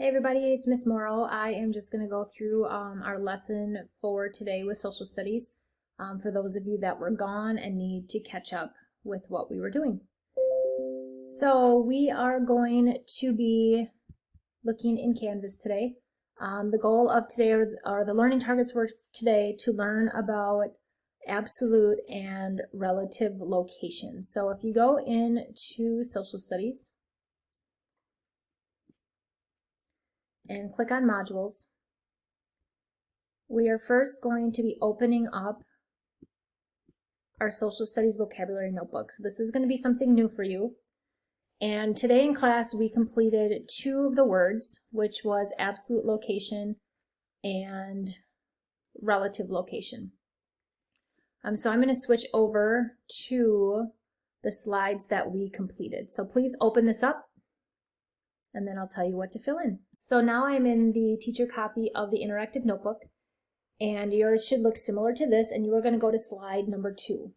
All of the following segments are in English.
Hey everybody, it's Miss Morrow. I am just going to go through our lesson for today with social studies for those of you that were gone and need to catch up with what we were doing. So we are going to be looking in Canvas today. The goal of today are the learning targets for today to learn about absolute and relative locations. So if you go into social studies, and click on modules, we are first going to be opening up our social studies vocabulary notebook. So this is going to be something new for you. And today in class we completed two of the words, which was absolute location and relative location. So I'm going to switch over to the slides that we completed. So please open this up and then I'll tell you what to fill in. So now I'm in the teacher copy of the interactive notebook, and yours should look similar to this, and you are going to go to slide number 2.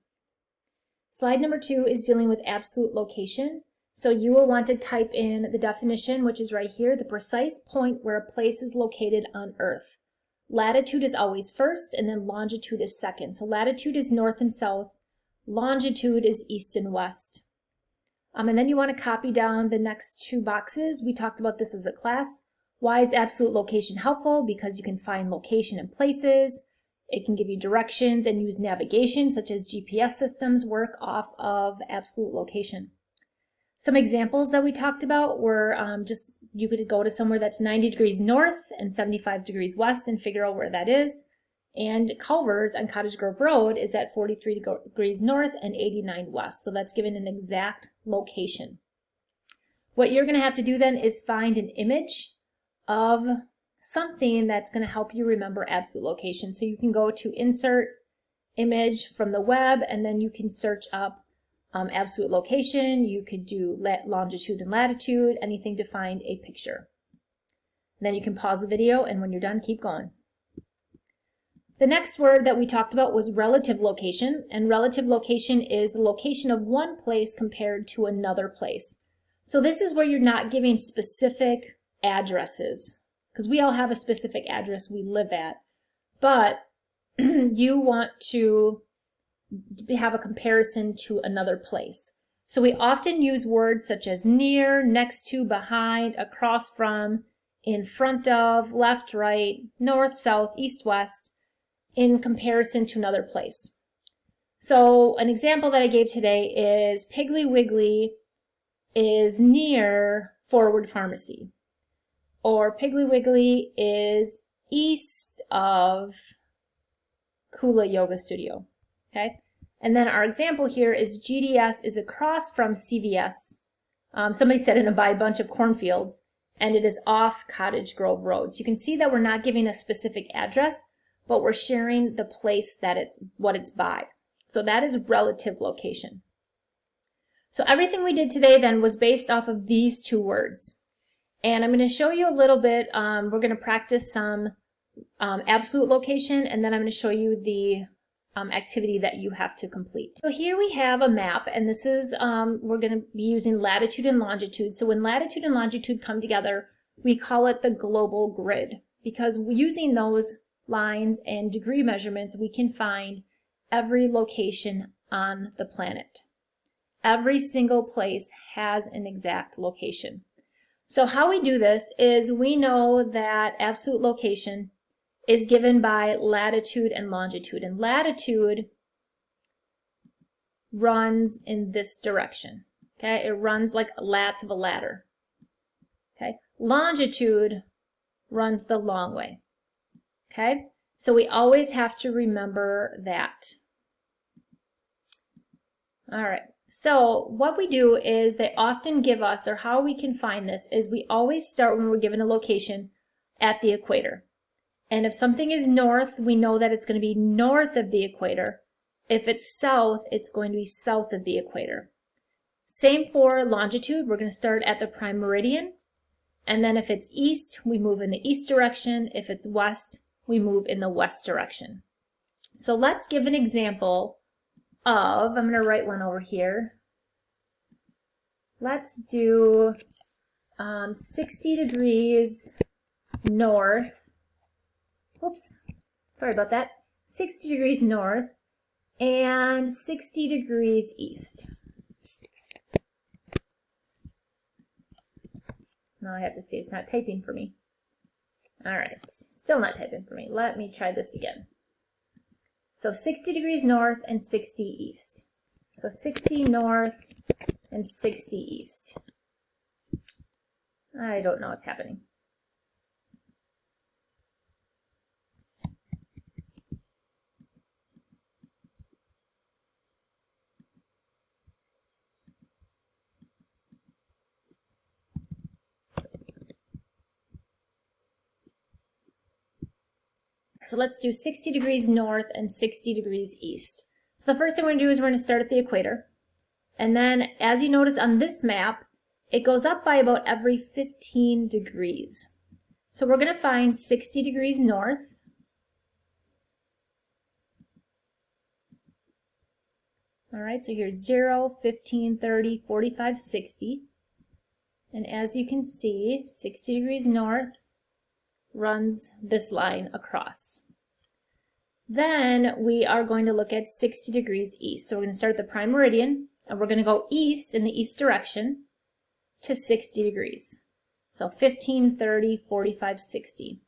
Slide number 2 is dealing with absolute location. So you will want to type in the definition, which is right here, the precise point where a place is located on Earth. Latitude is always first, and then longitude is second. So latitude is north and south, longitude is east and west. And then you want to copy down the next two boxes. We talked about this as a class. Why is absolute location helpful? Because you can find location in places. It can give you directions and use navigation, such as GPS systems work off of absolute location. Some examples that we talked about were you could go to somewhere that's 90 degrees north and 75 degrees west and figure out where that is. And Culver's on Cottage Grove Road is at 43 degrees north and 89 west. So that's given an exact location. What you're going to have to do then is find an image of something that's going to help you remember absolute location. So you can go to Insert, Image from the web, and then you can search up absolute location. You could do longitude and latitude, anything to find a picture. And then you can pause the video, and when you're done, keep going. The next word that we talked about was relative location, and relative location is the location of one place compared to another place. So this is where you're not giving specific addresses, because we all have a specific address we live at, but you want to have a comparison to another place. So we often use words such as near, next to, behind, across from, in front of, left, right, north, south, east, west, in comparison to another place. So an example that I gave today is Piggly Wiggly is near Forward Pharmacy, or Piggly Wiggly is east of Kula Yoga Studio. Okay, and then our example here is GDS is across from CVS. Somebody said in a bunch of cornfields, and it is off Cottage Grove Road. So you can see that we're not giving a specific address, but we're sharing the place that what it's by. So that is relative location. So everything we did today then was based off of these two words. And I'm going to show you a little bit, we're going to practice some absolute location, and then I'm going to show you the activity that you have to complete. So here we have a map, and this is, we're going to be using latitude and longitude. So when latitude and longitude come together, we call it the global grid, because using those lines and degree measurements, we can find every location on the planet. Every single place has an exact location. So how we do this is we know that absolute location is given by latitude and longitude. And latitude runs in this direction. Okay, it runs like lats of a ladder. Okay, longitude runs the long way. Okay, so we always have to remember that. All right, so what we do is they often give us, or how we can find this, is we always start when we're given a location at the equator. And if something is north, we know that it's going to be north of the equator. If it's south, it's going to be south of the equator. Same for longitude. We're going to start at the prime meridian. And then if it's east, we move in the east direction. If it's west, we move in the west direction. So let's give an example of, I'm going to write one over here. Let's do 60 degrees north, oops, sorry about that, 60 degrees north and 60 degrees east. Now I have to see it's not typing for me. All right, still not typing for me. Let me try this again. So 60 degrees north and 60 east. So 60 north and 60 east. I don't know what's happening. So let's do 60 degrees north and 60 degrees east. So the first thing we're going to do is we're going to start at the equator. And then as you notice on this map, it goes up by about every 15 degrees. So we're going to find 60 degrees north. All right, so here's 0, 15, 30, 45, 60. And as you can see, 60 degrees north runs this line across. Then we are going to look at 60 degrees east. So we're going to start at the prime meridian, and we're going to go east in the east direction to 60 degrees. So 15, 30, 45, 60.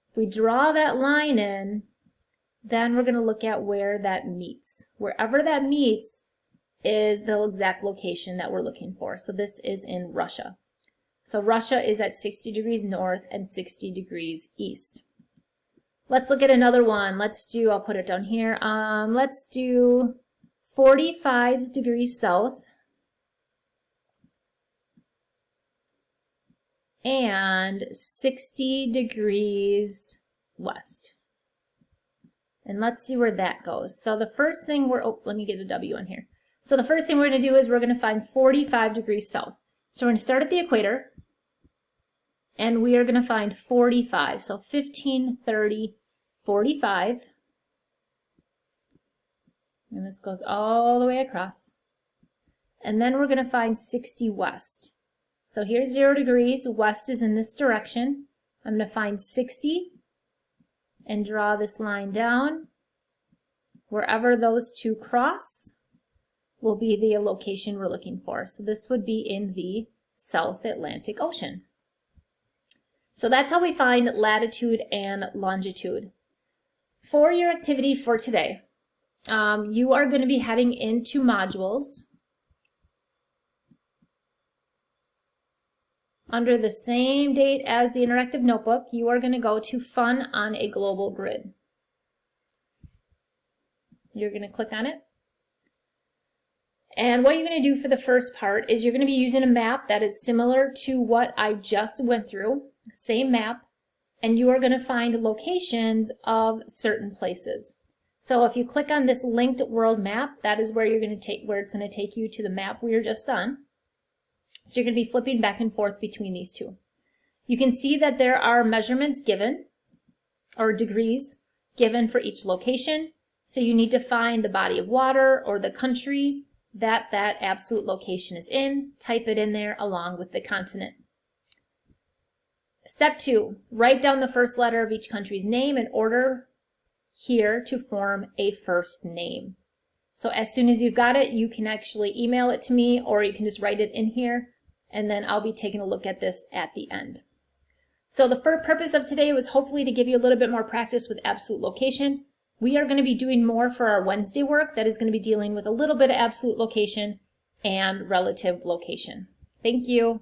If we draw that line in, then we're going to look at where that meets. Wherever that meets is the exact location that we're looking for. So this is in Russia. So Russia is at 60 degrees north and 60 degrees east. Let's look at another one. Let's do, I'll put it down here. Let's do 45 degrees south and 60 degrees west. And let's see where that goes. So the first thing let me get a W on here. So the first thing we're going to do is we're going to find 45 degrees south. So we're going to start at the equator, and we are going to find 45. So 15, 30, 45. And this goes all the way across. And then we're going to find 60 west. So here's 0 degrees. West is in this direction. I'm going to find 60 and draw this line down. Wherever those two cross will be the location we're looking for. So this would be in the South Atlantic Ocean. So that's how we find latitude and longitude. For your activity for today, you are going to be heading into modules under the same date as the interactive notebook. You are going to go to Fun on a Global Grid. You're going to click on it. And what you're going to do for the first part is you're going to be using a map that is similar to what I just went through, same map, and you are going to find locations of certain places. So if you click on this linked world map, that is where you're going to where it's going to take you to the map we were just on. So you're going to be flipping back and forth between these two. You can see that there are measurements given, or degrees given for each location. So you need to find the body of water or the country that absolute location is in, type it in there along with the continent. Step 2, write down the first letter of each country's name in order here to form a first name. So as soon as you've got it, you can actually email it to me, or you can just write it in here, and then I'll be taking a look at this at the end. So the purpose of today was hopefully to give you a little bit more practice with absolute location. We are going to be doing more for our Wednesday work that is going to be dealing with a little bit of absolute location and relative location. Thank you.